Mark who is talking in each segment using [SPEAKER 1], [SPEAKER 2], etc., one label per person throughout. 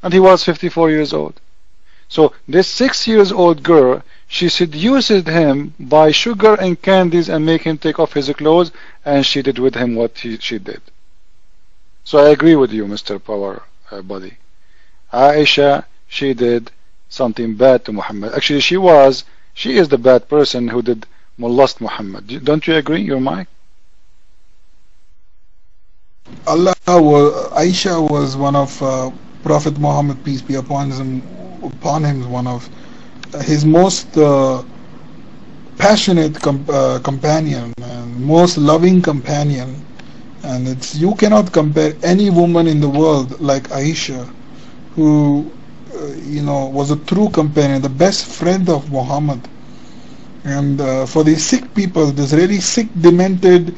[SPEAKER 1] and he was 54 years old. So this 6 years old girl, she seduced him by sugar and candies and make him take off his clothes, and she did with him what she did. So I agree with you, Mr. Power Buddy. Aisha, she did something bad to Muhammad. Actually, she is the bad person who did molest Muhammad. Don't you agree, your mic?
[SPEAKER 2] Aisha was one of Prophet Muhammad, peace be upon him, one of his most passionate companion and most loving companion. And you cannot compare any woman in the world like Aisha, who was a true companion, the best friend of Muhammad. And for these sick people, these really sick, demented,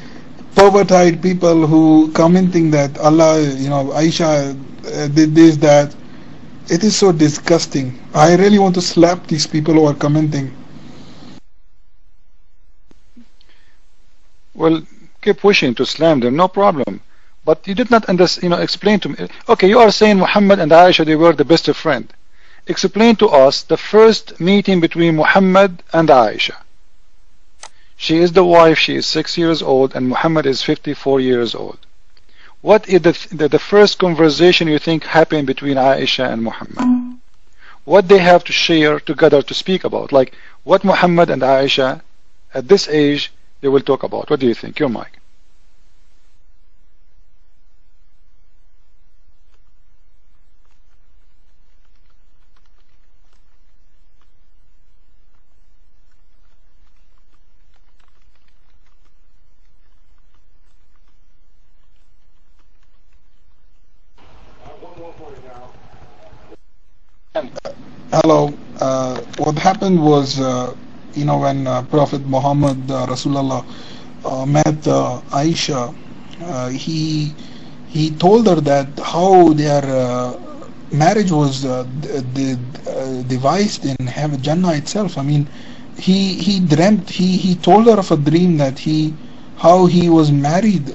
[SPEAKER 2] perverted people who commenting that Allah, Aisha did this, that, it is so disgusting. I really want to slap these people who are commenting.
[SPEAKER 1] Well, keep wishing to slam them, no problem. But you did not explain to me. Okay, you are saying Muhammad and Aisha, they were the best of friends. Explain to us the first meeting between Muhammad and Aisha. She is the wife, she is 6 years old, and Muhammad is 54 years old. What is the first conversation you think happened between Aisha and Muhammad? What they have to share together to speak about? Like what Muhammad and Aisha at this age they will talk about. What do you think? Your mic.
[SPEAKER 2] Hello. What happened was, when Prophet Muhammad Rasulullah met Aisha, he told her that how their marriage was devised in heaven, Jannah itself. I mean, he dreamt, he told her of a dream that how he was married to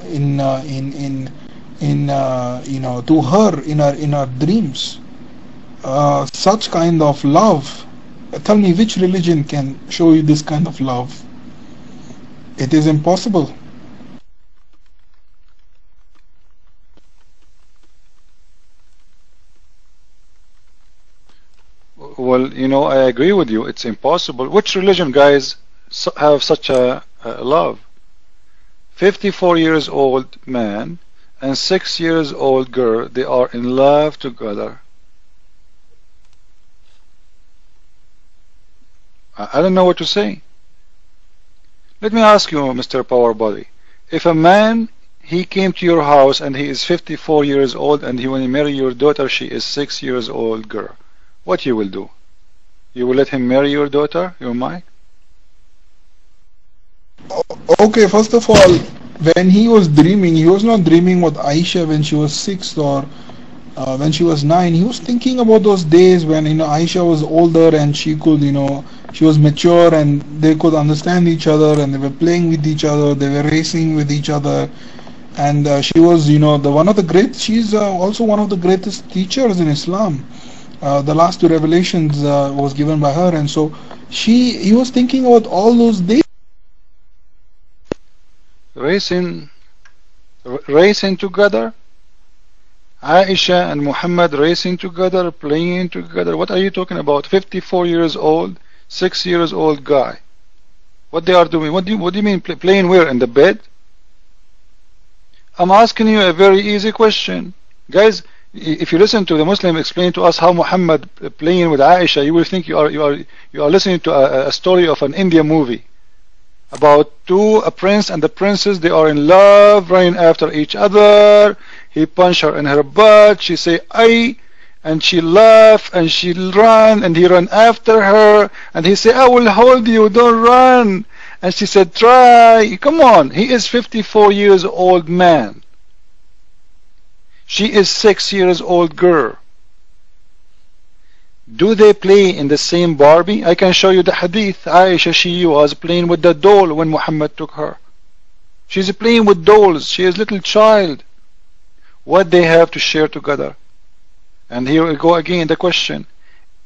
[SPEAKER 2] her in her dreams. Such kind of love. Tell me, which religion can show you this kind of love? It is impossible.
[SPEAKER 1] Well, I agree with you. It's impossible. Which religion, guys, have such a love? 54 years old man and 6 years old girl, they are in love together. I don't know what to say. Let me ask you, Mr. Power Body. If a man, he came to your house and he is 54 years old and he will marry your daughter, she is 6 years old girl, what you will do? You will let him marry your daughter, your mic?
[SPEAKER 2] Okay, first of all, when he was dreaming, he was not dreaming what Aisha when she was 6 or when she was 9. He was thinking about those days when Aisha was older and she could she was mature and they could understand each other and they were playing with each other, they were racing with each other, and she was she's also one of the greatest teachers in Islam. The last 2 revelations was given by her, and so he was thinking about all those days.
[SPEAKER 1] Racing together? Aisha and Muhammad racing together, playing together. What are you talking about? 54 years old, 6 years old guy. What they are doing? What do you mean playing where? In the bed? I'm asking you a very easy question. Guys, if you listen to the Muslim explain to us how Muhammad playing with Aisha, you will think you are listening to a story of an Indian movie about a prince and the princess. They are in love, running after each other. He punched her in her butt. She say "ay," and she laugh and she run, and he run after her, and he say, "I will hold you, don't run." And she said, "Try." Come on, he is 54 years old man. She is 6 years old girl. Do they play in the same Barbie? I can show you the hadith. Aisha, she was playing with the doll when Muhammad took her. She's playing with dolls. She is a little child. What they have to share together? And here we go again, the question.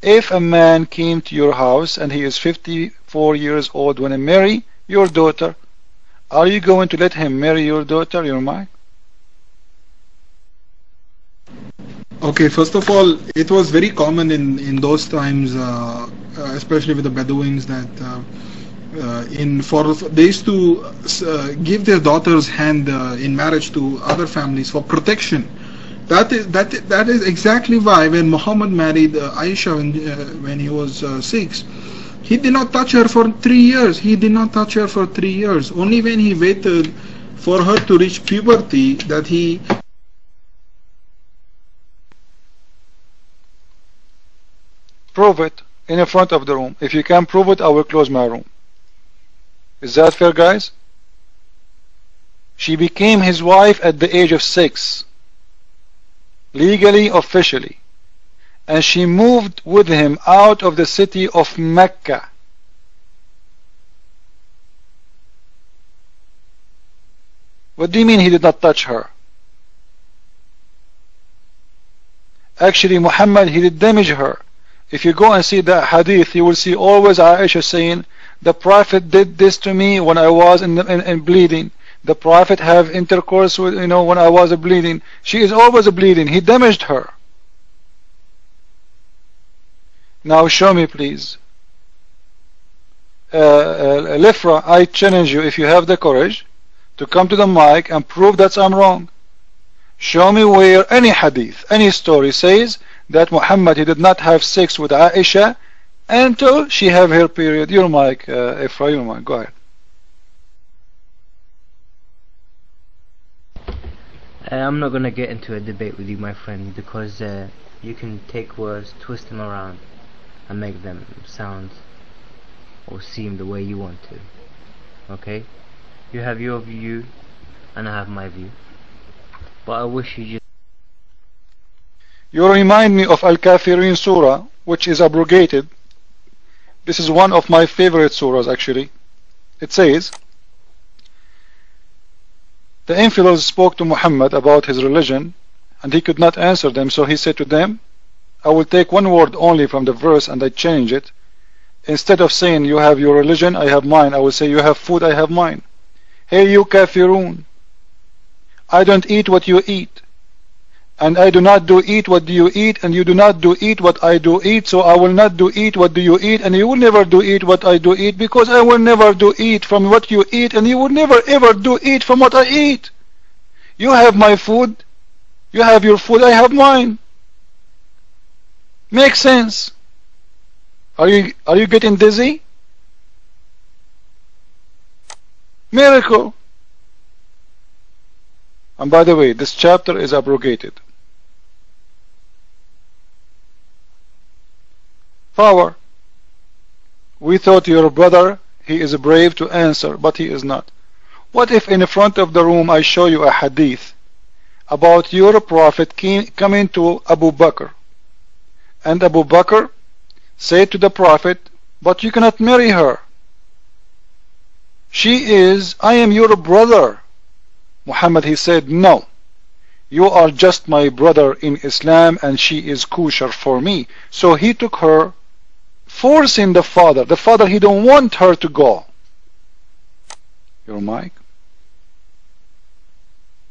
[SPEAKER 1] If a man came to your house and he is 54 years old when he marry your daughter, are you going to let him marry your daughter, your mic?
[SPEAKER 2] Okay, first of all, it was very common in those times, especially with the Bedouins, that they used to give their daughter's hand in marriage to other families for protection. That is exactly why when Muhammad married Aisha when he was 6, he did not touch her for 3 years. He did not touch her for 3 years. Only when he waited for her to reach puberty that he.
[SPEAKER 1] Prove it in the front of the room. If you can't prove it, I will close my room. Is that fair, guys? She became his wife at the age of 6. Legally, officially. And she moved with him out of the city of Mecca. What do you mean he did not touch her? Actually, Muhammad, he did damage her. If you go and see the hadith, you will see always Aisha saying, the Prophet did this to me when I was in bleeding. The Prophet have intercourse with, when I was bleeding. She is always bleeding. He damaged her. Now show me, please. Lifra, I challenge you, if you have the courage, to come to the mic and prove that I'm wrong. Show me where any hadith, any story says that Muhammad, he did not have sex with Aisha until she have her period. Your mic, Ifra, your mic, go ahead.
[SPEAKER 3] I'm not going to get into a debate with you, my friend, because you can take words, twist them around and make them sound or seem the way you want to. Okay? You have your view and I have my view, but I wish you just.
[SPEAKER 1] You remind me of Al-Kafirun Surah, which is abrogated. This is one of my favorite surahs, actually. It says, the infidels spoke to Muhammad about his religion, and he could not answer them, so he said to them, I will take one word only from the verse and I change it. Instead of saying, you have your religion, I have mine, I will say, you have food, I have mine. Hey, you Kafirun, I don't eat what you eat. And I do not do eat what do you eat, and you do not do eat what I do eat, so I will not do eat what do you eat, and you will never do eat what I do eat, because I will never do eat from what you eat, and you will never ever do eat from what I eat. You have my food, you have your food, I have mine. Makes sense. Are you getting dizzy? Miracle. And by the way, this chapter is abrogated. Power. We thought your brother, he is brave to answer, but he is not. What if in front of the room I show you a hadith about your prophet coming to Abu Bakr, and Abu Bakr said to the prophet, but you cannot marry her. I am your brother. Muhammad, he said, no, you are just my brother in Islam and she is kosher for me. So he took her, forcing the father, he don't want her to go. Your mic.